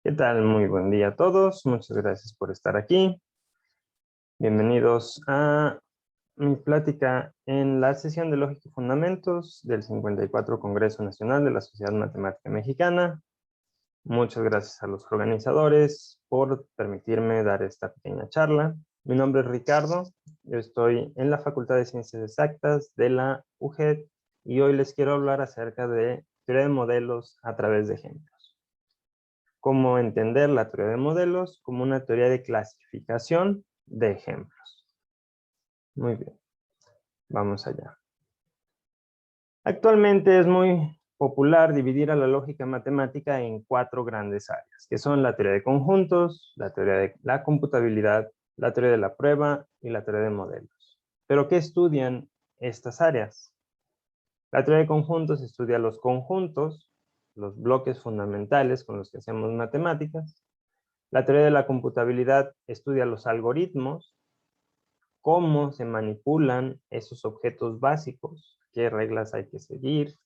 ¿Qué tal? Muy buen día a todos. Muchas gracias por estar aquí. Bienvenidos a mi plática en la sesión de Lógica y Fundamentos del 54 Congreso Nacional de la Sociedad Matemática Mexicana. Muchas gracias a los organizadores por permitirme dar esta pequeña charla. Mi nombre es Ricardo. Yo estoy en la Facultad de Ciencias Exactas de la UGED y hoy les quiero hablar acerca de teoría de modelos a través de ejemplos. Cómo entender la teoría de modelos como una teoría de clasificación de ejemplos. Muy bien, vamos allá. Actualmente es muy popular dividir a la lógica matemática en 4 grandes áreas, que son la teoría de conjuntos, la teoría de la computabilidad, la teoría de la prueba y la teoría de modelos. ¿Pero qué estudian estas áreas? La teoría de conjuntos estudia los conjuntos, los bloques fundamentales con los que hacemos matemáticas. La teoría de la computabilidad estudia los algoritmos, cómo se manipulan esos objetos básicos, qué reglas hay que seguir.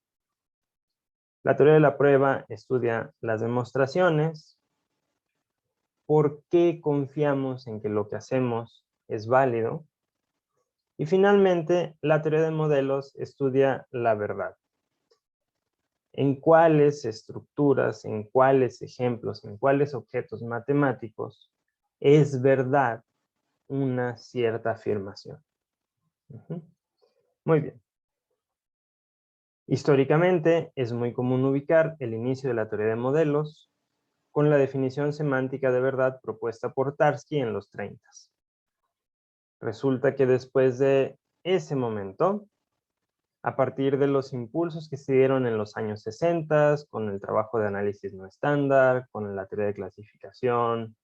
La teoría de la prueba estudia las demostraciones, por qué confiamos en que lo que hacemos es válido. Y finalmente, la teoría de modelos estudia la verdad. En cuáles estructuras, en cuáles ejemplos, en cuáles objetos matemáticos es verdad una cierta afirmación. Muy bien. Históricamente es muy común ubicar el inicio de la teoría de modelos con la definición semántica de verdad propuesta por Tarski en los 30. Resulta que después de ese momento, a partir de los impulsos que se dieron en los años 60, con el trabajo de análisis no estándar, con la teoría de clasificación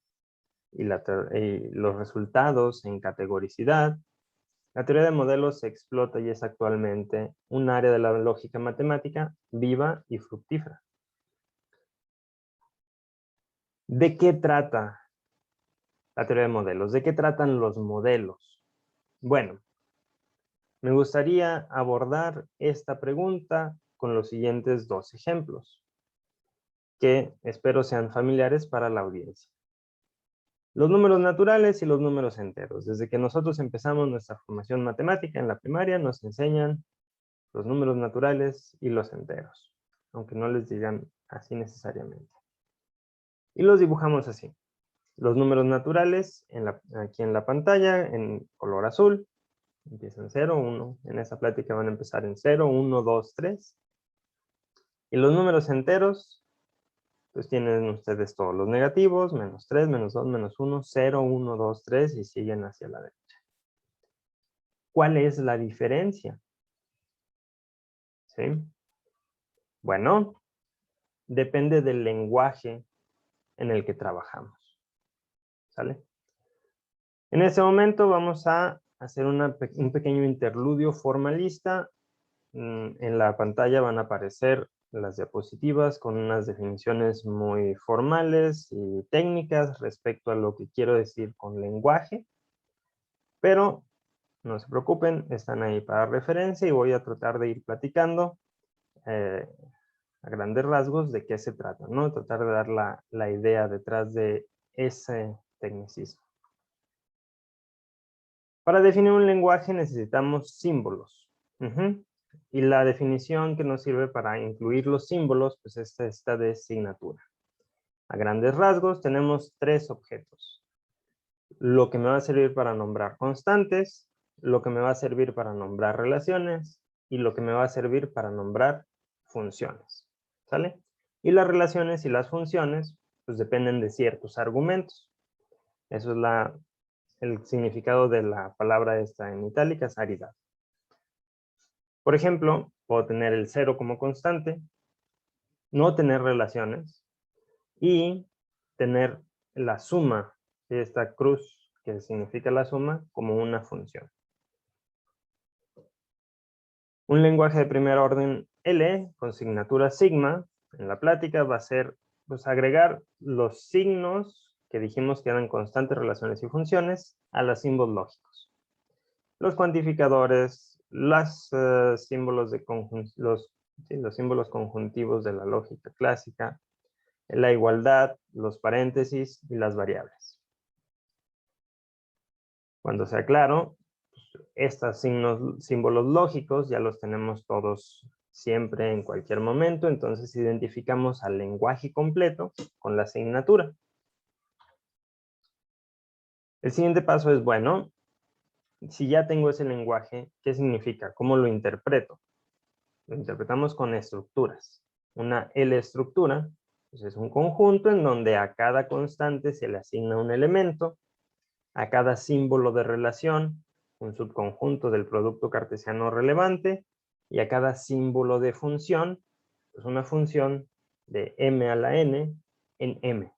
y los resultados en categoricidad, la teoría de modelos se explota y es actualmente un área de la lógica matemática viva y fructífera. ¿De qué trata la teoría de modelos? ¿De qué tratan los modelos? Bueno, me gustaría abordar esta pregunta con los siguientes 2 ejemplos, que espero sean familiares para la audiencia. Los números naturales y los números enteros. Desde que nosotros empezamos nuestra formación matemática en la primaria, nos enseñan los números naturales y los enteros, aunque no les digan así necesariamente. Y los dibujamos así. Los números naturales, aquí en la pantalla, en color azul, empiezan 0, 1. En esta plática van a empezar en 0, 1, 2, 3. Y los números enteros, pues tienen ustedes todos los negativos, menos 3, menos 2, menos 1, 0, 1, 2, 3, y siguen hacia la derecha. ¿Cuál es la diferencia? ¿Sí? Bueno, depende del lenguaje en el que trabajamos. ¿Sale? En este momento vamos a hacer un pequeño interludio formalista. En la pantalla van a aparecer las diapositivas con unas definiciones muy formales y técnicas respecto a lo que quiero decir con lenguaje. Pero no se preocupen, están ahí para referencia y voy a tratar de ir platicando a grandes rasgos de qué se trata, ¿no? Tratar de dar la idea detrás de ese tecnicismo. Para definir un lenguaje necesitamos símbolos. Y la definición que nos sirve para incluir los símbolos, pues es esta de signatura. A grandes rasgos tenemos 3 objetos. Lo que me va a servir para nombrar constantes, lo que me va a servir para nombrar relaciones y lo que me va a servir para nombrar funciones. ¿Sale? Y las relaciones y las funciones, pues dependen de ciertos argumentos. Eso es el significado de la palabra esta en itálicas, aridad. Por ejemplo, puedo tener el 0 como constante, no tener relaciones y tener la suma de esta cruz, que significa la suma, como una función. Un lenguaje de primer orden L con signatura sigma en la plática va a ser pues, agregar los signos que dijimos que eran constantes, relaciones y funciones a los símbolos lógicos. Los cuantificadores, los símbolos conjuntivos de la lógica clásica, la igualdad, los paréntesis y las variables. Cuando sea claro, estos símbolos lógicos ya los tenemos todos siempre en cualquier momento, entonces identificamos al lenguaje completo con la asignatura. El siguiente paso es, bueno, si ya tengo ese lenguaje, ¿qué significa? ¿Cómo lo interpreto? Lo interpretamos con estructuras. Una L estructura pues es un conjunto en donde a cada constante se le asigna un elemento, a cada símbolo de relación un subconjunto del producto cartesiano relevante, y a cada símbolo de función, pues una función de m a la n en m.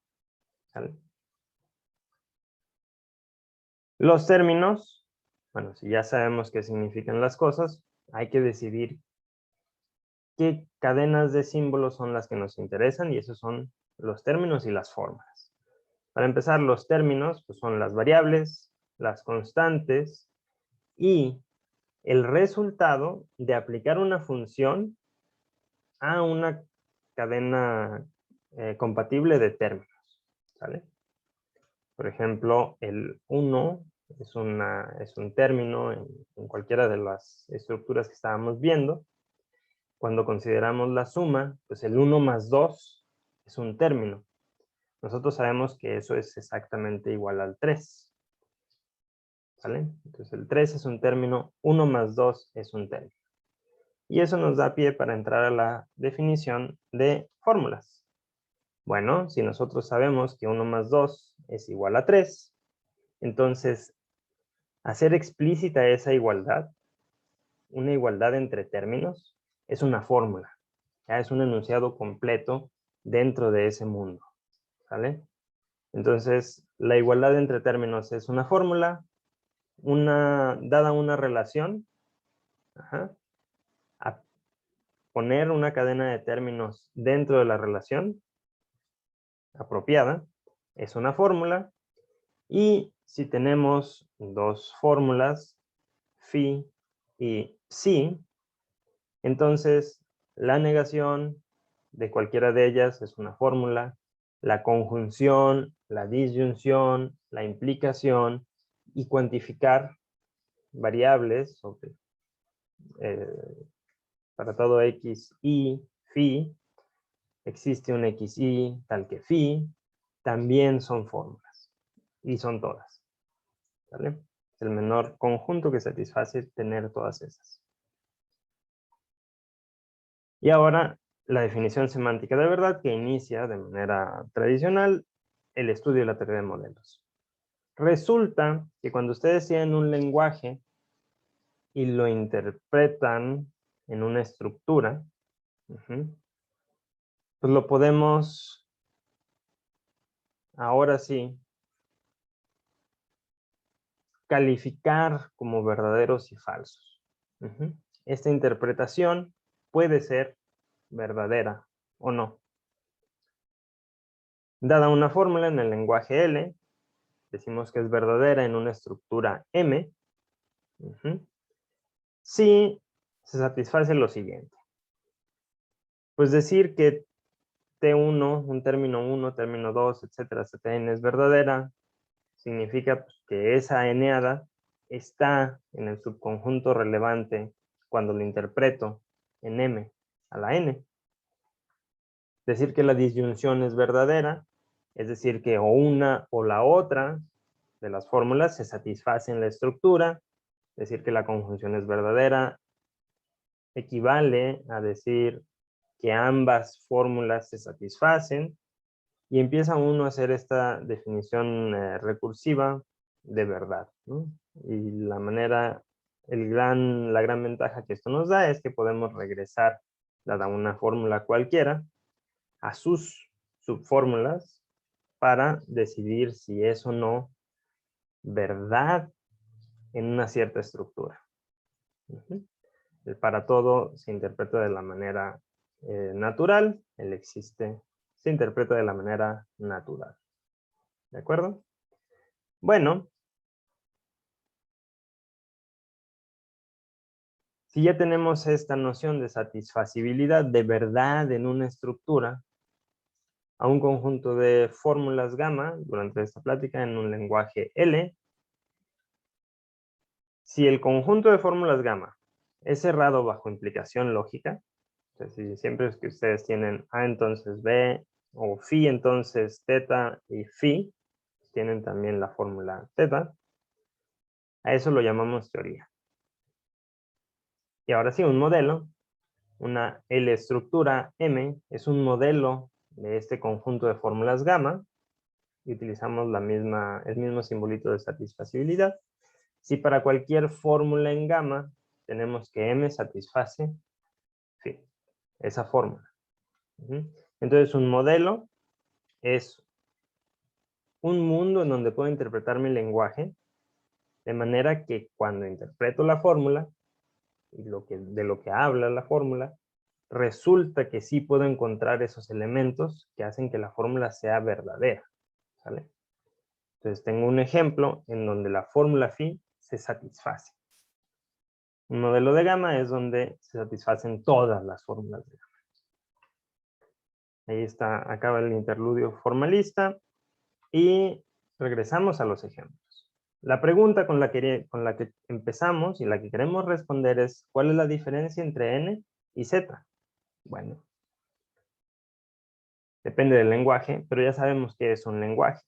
¿Sale? Los términos, bueno, si ya sabemos qué significan las cosas, hay que decidir qué cadenas de símbolos son las que nos interesan, y esos son los términos y las fórmulas. Para empezar, los términos pues son las variables, las constantes y el resultado de aplicar una función a una cadena compatible de términos. ¿Sale? Por ejemplo, el 1 es un término en cualquiera de las estructuras que estábamos viendo. Cuando consideramos la suma, pues el 1 más 2 es un término. Nosotros sabemos que eso es exactamente igual al 3. ¿Sale? Entonces el 3 es un término, 1 más 2 es un término. Y eso nos da pie para entrar a la definición de fórmulas. Bueno, si nosotros sabemos que 1 más 2 es igual a 3, entonces hacer explícita esa igualdad, una igualdad entre términos, es una fórmula. Ya es un enunciado completo dentro de ese mundo. ¿Sale? Entonces, la igualdad entre términos es una fórmula, dada una relación, a poner una cadena de términos dentro de la relación apropiada, es una fórmula, y si tenemos dos fórmulas, phi y psi, entonces la negación de cualquiera de ellas es una fórmula, la conjunción, la disyunción, la implicación y cuantificar variables sobre, para todo x, y, phi, existe un xy tal que phi, también son fórmulas, y son todas. ¿Vale? Es el menor conjunto que satisface tener todas esas. Y ahora, la definición semántica de verdad, que inicia de manera tradicional el estudio de la teoría de modelos. Resulta que cuando ustedes tienen un lenguaje y lo interpretan en una estructura, pues lo podemos, ahora sí, calificar como verdaderos y falsos. Esta interpretación puede ser verdadera o no. Dada una fórmula en el lenguaje L, decimos que es verdadera en una estructura M, si se satisface lo siguiente. Pues decir que T1, un término 1, término 2, etcétera, Tn es verdadera, significa pues, que esa eneada está en el subconjunto relevante cuando lo interpreto en M a la N. Decir que la disyunción es verdadera, es decir, que o una o la otra de las fórmulas se satisface en la estructura. Decir que la conjunción es verdadera equivale a decir que ambas fórmulas se satisfacen, y empieza uno a hacer esta definición recursiva de verdad, ¿no? Y la gran ventaja que esto nos da es que podemos regresar, dada una fórmula cualquiera, a sus subfórmulas para decidir si es o no verdad en una cierta estructura. El para todo se interpreta de la manera natural, el existe se interpreta de la manera natural. ¿De acuerdo? Bueno, si ya tenemos esta noción de satisfacibilidad de verdad en una estructura, a un conjunto de fórmulas gamma durante esta plática en un lenguaje L. Si el conjunto de fórmulas gamma es cerrado bajo implicación lógica, o sea, si siempre es que ustedes tienen A entonces B, o phi entonces teta y phi, tienen también la fórmula teta, a eso lo llamamos teoría. Y ahora sí, un modelo, una L estructura M, es un modelo de este conjunto de fórmulas gamma, y utilizamos el mismo simbolito de satisfacibilidad. Si para cualquier fórmula en gamma tenemos que M satisface phi, esa fórmula. Entonces un modelo es un mundo en donde puedo interpretar mi lenguaje, de manera que cuando interpreto la fórmula, y de lo que habla la fórmula, resulta que sí puedo encontrar esos elementos que hacen que la fórmula sea verdadera, ¿sale? Entonces tengo un ejemplo en donde la fórmula phi se satisface. Un modelo de gamma es donde se satisfacen todas las fórmulas de gamma. Ahí está, acaba el interludio formalista y regresamos a los ejemplos. La pregunta con la que empezamos y la que queremos responder es ¿cuál es la diferencia entre n y z? Bueno, depende del lenguaje, pero ya sabemos qué es un lenguaje.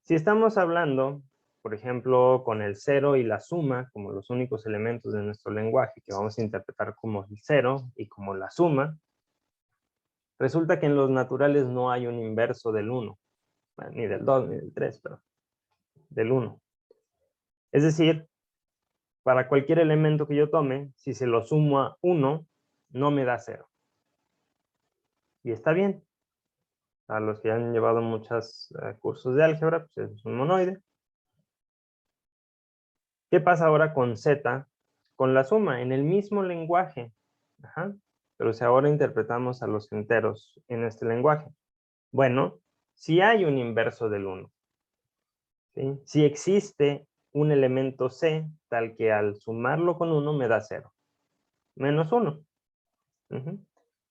Si estamos hablando, por ejemplo, con el 0 y la suma como los únicos elementos de nuestro lenguaje que vamos a interpretar como el 0 y como la suma, resulta que en los naturales no hay un inverso del 1, ni del 2 ni del 3, pero del 1. Es decir, para cualquier elemento que yo tome, si se lo sumo a 1, no me da 0. Y está bien. A los que han llevado muchos cursos de álgebra, pues es un monoide. ¿Qué pasa ahora con z? Con la suma, en el mismo lenguaje. Ajá. Pero si ahora interpretamos a los enteros en este lenguaje. Bueno, si hay un inverso del 1. ¿Sí? Si existe un elemento c, tal que al sumarlo con 1 me da 0. Menos 1.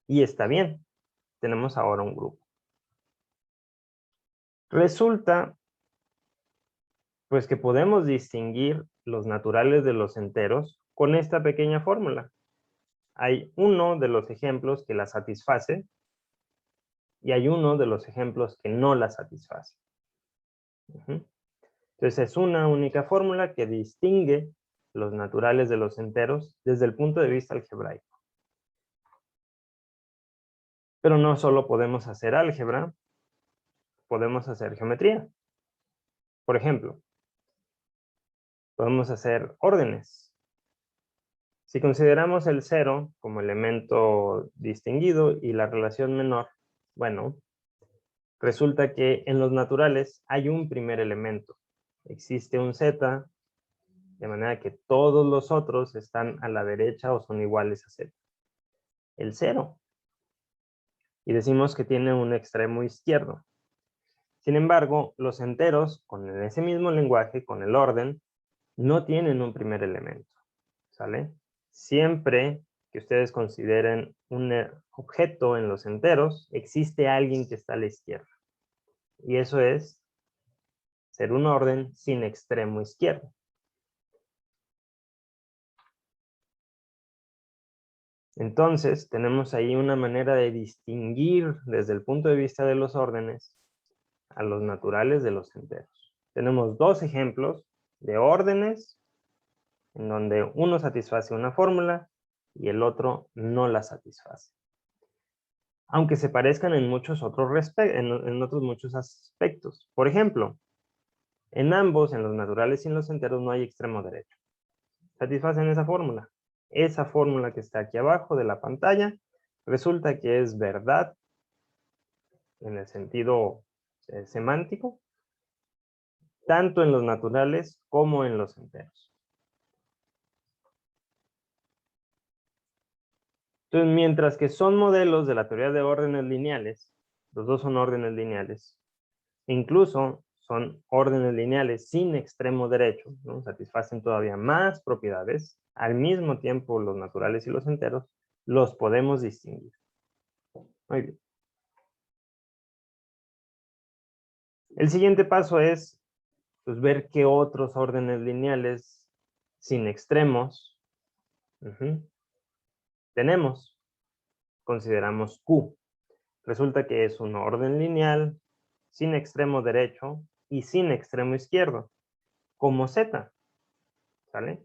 Y está bien. Tenemos ahora un grupo. Resulta, pues que podemos distinguir los naturales de los enteros con esta pequeña fórmula. Hay uno de los ejemplos que la satisface y hay uno de los ejemplos que no la satisface. Entonces es una única fórmula que distingue los naturales de los enteros desde el punto de vista algebraico. Pero no solo podemos hacer álgebra, podemos hacer geometría. Por ejemplo, podemos hacer órdenes. Si consideramos el 0 como elemento distinguido y la relación menor, bueno, resulta que en los naturales hay un primer elemento. Existe un z, de manera que todos los otros están a la derecha o son iguales a z. El 0. Y decimos que tiene un extremo izquierdo. Sin embargo, los enteros, con ese mismo lenguaje, con el orden, no tienen un primer elemento. ¿Sale? Siempre que ustedes consideren un objeto en los enteros, existe alguien que está a la izquierda. Y eso es ser un orden sin extremo izquierdo. Entonces, tenemos ahí una manera de distinguir desde el punto de vista de los órdenes a los naturales de los enteros. Tenemos dos ejemplos de órdenes en donde uno satisface una fórmula y el otro no la satisface. Aunque se parezcan en muchos otros muchos aspectos. Por ejemplo, en ambos, en los naturales y en los enteros, no hay extremo derecho. Satisfacen esa fórmula. Esa fórmula que está aquí abajo de la pantalla resulta que es verdad en el sentido semántico, tanto en los naturales como en los enteros. Entonces, mientras que son modelos de la teoría de órdenes lineales, los dos son órdenes lineales, incluso son órdenes lineales sin extremo derecho, ¿no? Satisfacen todavía más propiedades, al mismo tiempo los naturales y los enteros los podemos distinguir. Muy bien. El siguiente paso es pues, ver qué otros órdenes lineales sin extremos tenemos. Consideramos Q. Resulta que es un orden lineal sin extremo derecho y sin extremo izquierdo, como Z. ¿Sale?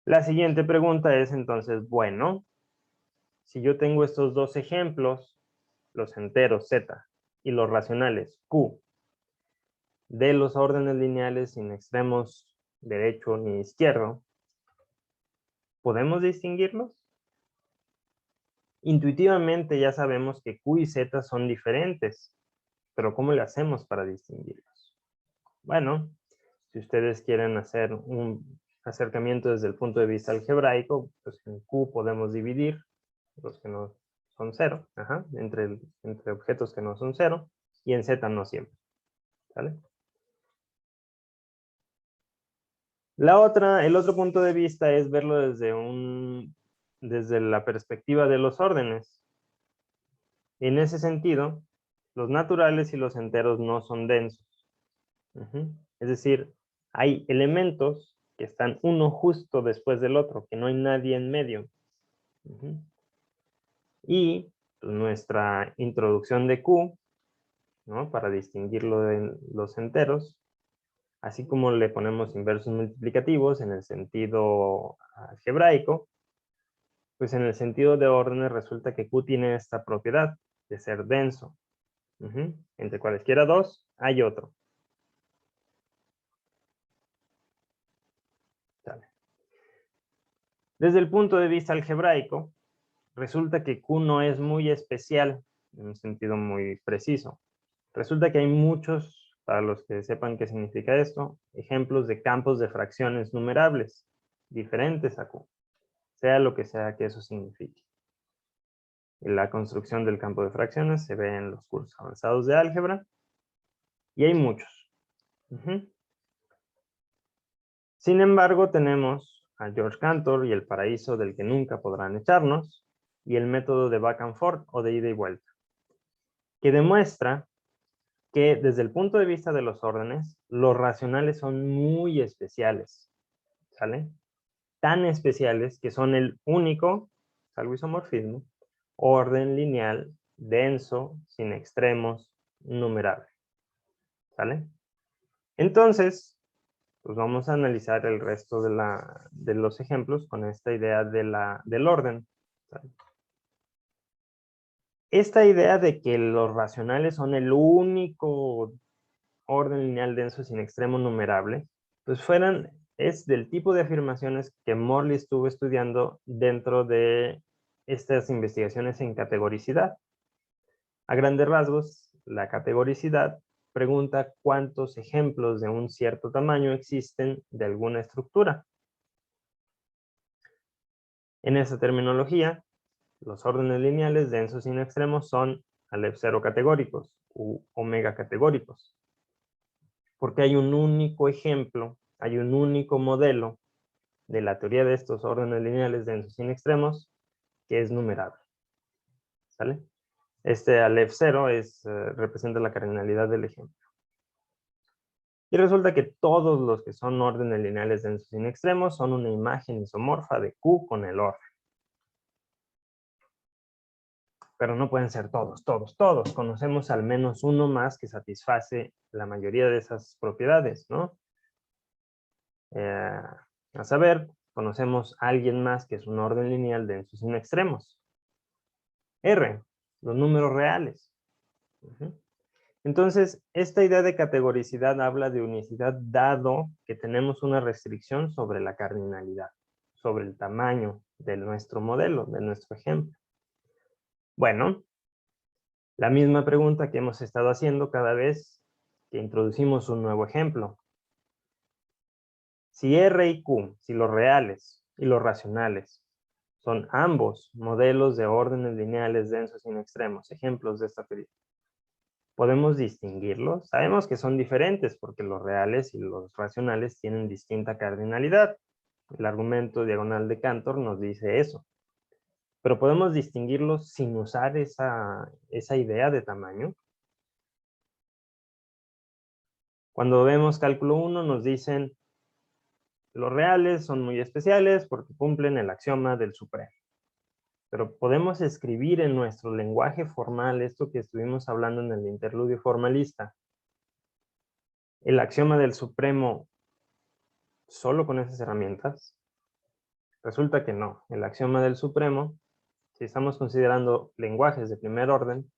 La siguiente pregunta es entonces, bueno, si yo tengo estos dos ejemplos, los enteros Z y los racionales Q, de los órdenes lineales sin extremos derecho ni izquierdo, ¿podemos distinguirlos? Intuitivamente ya sabemos que Q y Z son diferentes, pero ¿cómo le hacemos para distinguirlos? Bueno, si ustedes quieren hacer un acercamiento desde el punto de vista algebraico, pues en Q podemos dividir los que no son cero, entre objetos que no son cero, y en Z no siempre. ¿Sale? El otro punto de vista es verlo desde la perspectiva de los órdenes. En ese sentido, los naturales y los enteros no son densos. Es decir, hay elementos que están uno justo después del otro, que no hay nadie en medio. Y pues, nuestra introducción de Q, ¿no? Para distinguirlo de los enteros, así como le ponemos inversos multiplicativos en el sentido algebraico, pues en el sentido de órdenes resulta que Q tiene esta propiedad de ser denso. Entre cualesquiera dos hay otro. ¿Sale? Desde el punto de vista algebraico, resulta que Q no es muy especial en un sentido muy preciso. Resulta que hay muchos, para los que sepan qué significa esto, ejemplos de campos de fracciones numerables diferentes a Q, sea lo que sea que eso signifique. La construcción del campo de fracciones se ve en los cursos avanzados de álgebra y hay muchos. Sin embargo, tenemos a George Cantor y el paraíso del que nunca podrán echarnos y el método de back and forth o de ida y vuelta, que demuestra que desde el punto de vista de los órdenes, los racionales son muy especiales, ¿sale? Tan especiales que son el único, salvo isomorfismo, orden lineal, denso, sin extremos, numerable, ¿sale? Entonces, pues vamos a analizar el resto de los ejemplos con esta idea del orden, ¿sale? Esta idea de que los racionales son el único orden lineal denso sin extremo numerable, pues es del tipo de afirmaciones que Morley estuvo estudiando dentro de estas investigaciones en categoricidad. A grandes rasgos, la categoricidad pregunta cuántos ejemplos de un cierto tamaño existen de alguna estructura. En esa terminología, los órdenes lineales densos sin extremos son Aleph cero categóricos u omega categóricos. Porque hay un único ejemplo, hay un único modelo de la teoría de estos órdenes lineales densos sin extremos que es numerable. ¿Sale? Este Aleph 0 representa la cardinalidad del ejemplo. Y resulta que todos los que son órdenes lineales densos sin extremos son una imagen isomorfa de Q con el orden. Pero no pueden ser todos. Conocemos al menos uno más que satisface la mayoría de esas propiedades, ¿no? A saber, conocemos a alguien más que es un orden lineal denso sin extremos. R, los números reales. Entonces, esta idea de categoricidad habla de unicidad dado que tenemos una restricción sobre la cardinalidad, sobre el tamaño de nuestro modelo, de nuestro ejemplo. Bueno, la misma pregunta que hemos estado haciendo cada vez que introducimos un nuevo ejemplo. Si R y Q, si los reales y los racionales son ambos modelos de órdenes lineales densos sin extremos, ejemplos de esta teoría, ¿podemos distinguirlos? Sabemos que son diferentes porque los reales y los racionales tienen distinta cardinalidad. El argumento diagonal de Cantor nos dice eso. Pero ¿podemos distinguirlos sin usar esa idea de tamaño? Cuando vemos cálculo 1 nos dicen los reales son muy especiales porque cumplen el axioma del supremo. Pero podemos escribir en nuestro lenguaje formal esto que estuvimos hablando en el interludio formalista. El axioma del supremo solo con esas herramientas. Resulta que no. El axioma del supremo, si estamos considerando lenguajes de primer orden,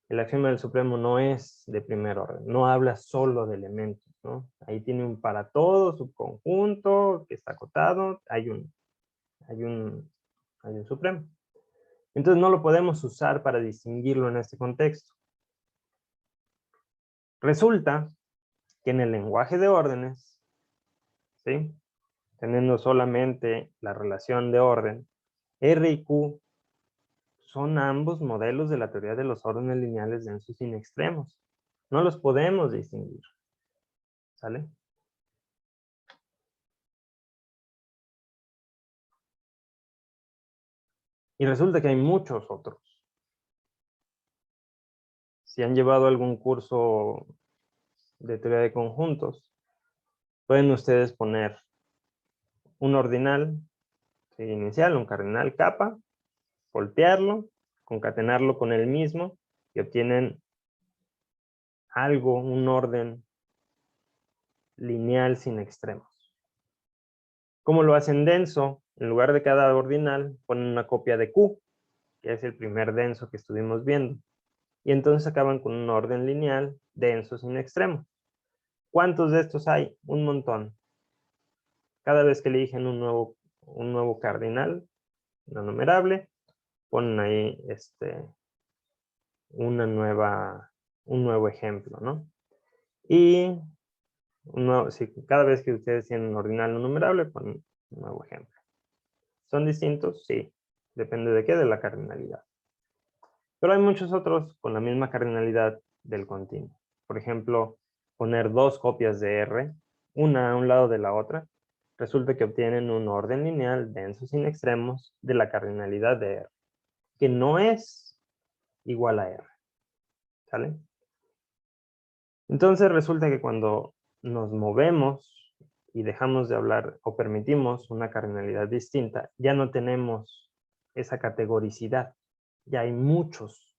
el axioma del supremo no es de primer orden, no habla solo de elementos, ¿no? Ahí tiene un para todo, subconjunto, que está acotado, hay un supremo. Entonces no lo podemos usar para distinguirlo en este contexto. Resulta que en el lenguaje de órdenes, ¿sí?, teniendo solamente la relación de orden, R y Q son ambos modelos de la teoría de los órdenes lineales densos sin extremos. No los podemos distinguir. ¿Sale? Y resulta que hay muchos otros. Si han llevado algún curso de teoría de conjuntos, pueden ustedes poner un ordinal inicial, un cardinal capa, voltearlo, concatenarlo con el mismo y obtienen algo, un orden lineal sin extremos. ¿Cómo lo hacen denso? En lugar de cada ordinal, ponen una copia de Q, que es el primer denso que estuvimos viendo. Y entonces acaban con un orden lineal denso sin extremos. ¿Cuántos de estos hay? Un montón. Cada vez que eligen un nuevo cardinal, una numerable, ponen ahí un nuevo ejemplo, ¿no? Y cada vez que ustedes tienen un ordinal no numerable, ponen un nuevo ejemplo. ¿Son distintos? Sí. Depende de qué, de la cardinalidad. Pero hay muchos otros con la misma cardinalidad del continuo. Por ejemplo, poner dos copias de R, una a un lado de la otra, resulta que obtienen un orden lineal denso sin extremos de la cardinalidad de R, que no es igual a R. ¿Sale? Entonces resulta que cuando nos movemos y dejamos de hablar o permitimos una cardinalidad distinta, ya no tenemos esa categoricidad. Ya hay muchos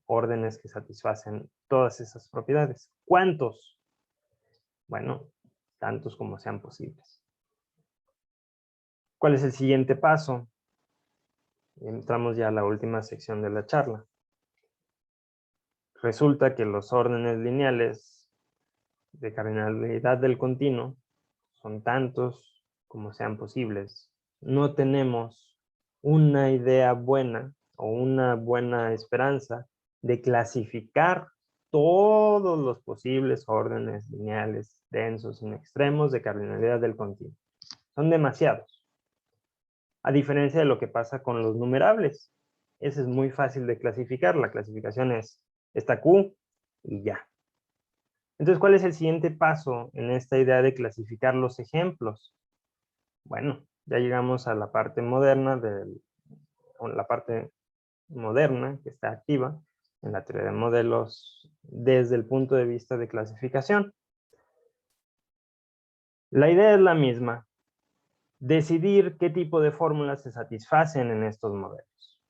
órdenes que satisfacen todas esas propiedades. ¿Cuántos? Bueno, tantos como sean posibles. ¿Cuál es el siguiente paso? Entramos ya a la última sección de la charla. Resulta que los órdenes lineales de cardinalidad del continuo son tantos como sean posibles. No tenemos una idea buena o una buena esperanza de clasificar todos los posibles órdenes lineales densos sin extremos de cardinalidad del continuo. Son demasiados. A diferencia de lo que pasa con los numerables. Ese es muy fácil de clasificar. La clasificación es esta Q y ya. Entonces, ¿cuál es el siguiente paso en esta idea de clasificar los ejemplos? Bueno, ya llegamos a la parte moderna que está activa en la teoría de modelos desde el punto de vista de clasificación. La idea es la misma. Decidir qué tipo de fórmulas se satisfacen en estos modelos.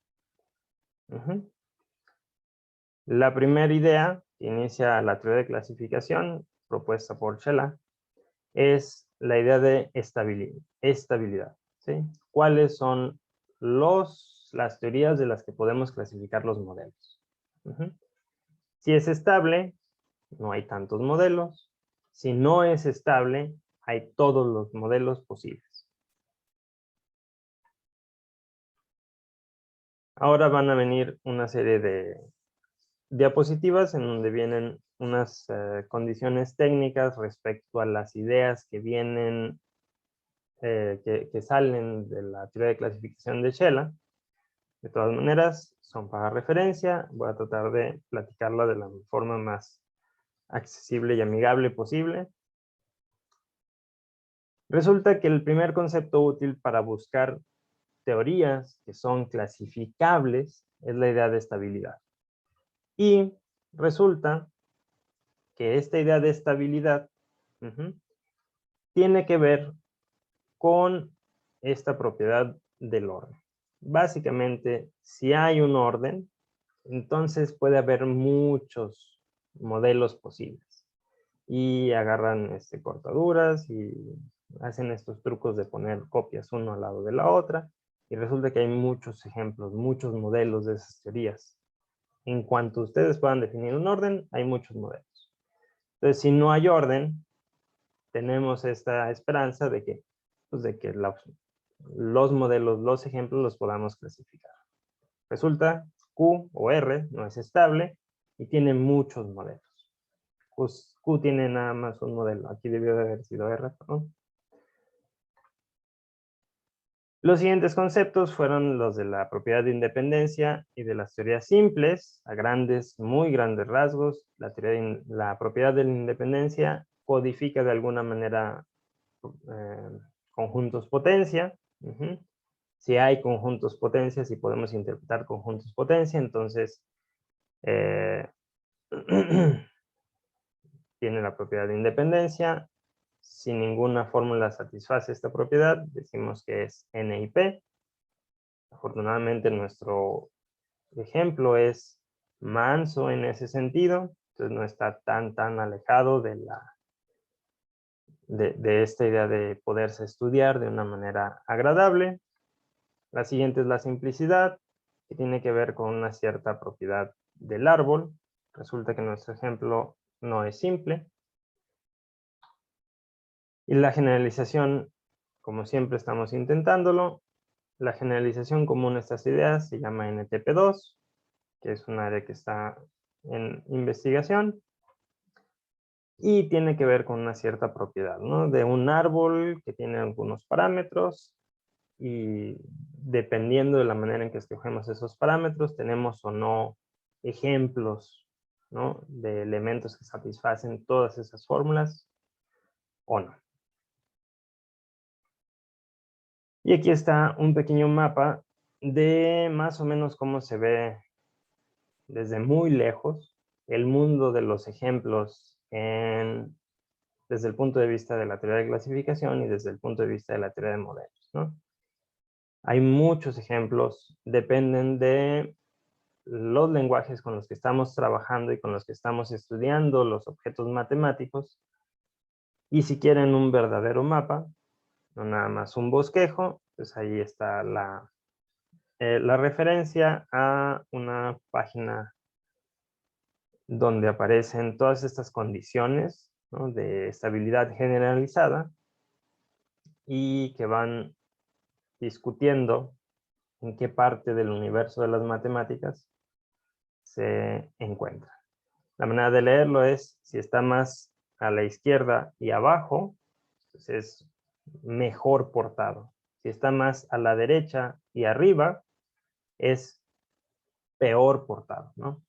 La primera idea que inicia la teoría de clasificación propuesta por Shela es la idea de estabilidad. ¿Sí? ¿Cuáles son las teorías de las que podemos clasificar los modelos? Si es estable, no hay tantos modelos. Si no es estable, hay todos los modelos posibles. Ahora van a venir una serie de diapositivas en donde vienen unas condiciones técnicas respecto a las ideas que vienen, que salen de la teoría de clasificación de Shela. De todas maneras, son para referencia. Voy a tratar de platicarla de la forma más accesible y amigable posible. Resulta que el primer concepto útil para buscar teorías que son clasificables es la idea de estabilidad. Y resulta que esta idea de estabilidad tiene que ver con esta propiedad del orden. Básicamente, si hay un orden, entonces puede haber muchos modelos posibles. Y agarran cortaduras y hacen estos trucos de poner copias uno al lado de la otra. Y resulta que hay muchos ejemplos, muchos modelos de esas teorías. En cuanto ustedes puedan definir un orden, hay muchos modelos. Entonces, si no hay orden, tenemos esta esperanza de que, los modelos, los ejemplos los podamos clasificar. Resulta Q o R no es estable y tiene muchos modelos. Pues Q tiene nada más un modelo. Aquí debió de haber sido R, perdón. Los siguientes conceptos fueron los de la propiedad de independencia y de las teorías simples, a muy grandes rasgos. La propiedad de la independencia codifica de alguna manera conjuntos potencia. Si hay conjuntos potencia, si podemos interpretar conjuntos potencia, entonces tiene la propiedad de independencia. Si ninguna fórmula satisface esta propiedad, decimos que es N y P. Afortunadamente nuestro ejemplo es manso en ese sentido, entonces no está tan alejado de esta idea de poderse estudiar de una manera agradable. La siguiente es la simplicidad, que tiene que ver con una cierta propiedad del árbol. Resulta que nuestro ejemplo no es simple. Y la generalización, como siempre estamos intentándolo, la generalización común a estas ideas se llama NTP2, que es un área que está en investigación. Y tiene que ver con una cierta propiedad, ¿no? De un árbol que tiene algunos parámetros y dependiendo de la manera en que escogemos esos parámetros, tenemos o no ejemplos, ¿no? De elementos que satisfacen todas esas fórmulas o no. Y aquí está un pequeño mapa de más o menos cómo se ve desde muy lejos el mundo de los ejemplos desde el punto de vista de la teoría de clasificación y desde el punto de vista de la teoría de modelos, ¿no? Hay muchos ejemplos, dependen de los lenguajes con los que estamos trabajando y con los que estamos estudiando los objetos matemáticos. Y si quieren un verdadero mapa, no nada más un bosquejo, pues ahí está la referencia a una página donde aparecen todas estas condiciones, ¿no? De estabilidad generalizada y que van discutiendo en qué parte del universo de las matemáticas se encuentra. La manera de leerlo es, si está más a la izquierda y abajo, pues es mejor portado. Si está más a la derecha y arriba, es peor portado, ¿no?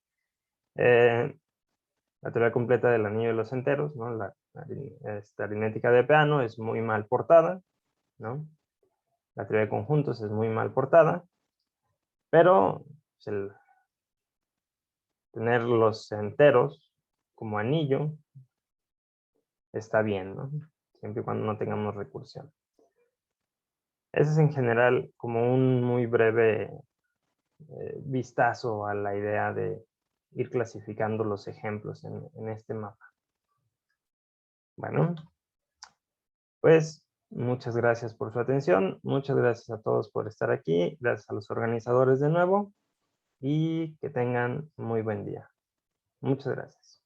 La teoría completa del anillo de los enteros, ¿no? La aritmética de Peano es muy mal portada, ¿no? La teoría de conjuntos es muy mal portada, pero pues, tener los enteros como anillo está bien, ¿no? Siempre y cuando no tengamos recursión. Ese es en general como un muy breve vistazo a la idea de ir clasificando los ejemplos en este mapa. Bueno, pues muchas gracias por su atención, muchas gracias a todos por estar aquí, gracias a los organizadores de nuevo y que tengan muy buen día. Muchas gracias.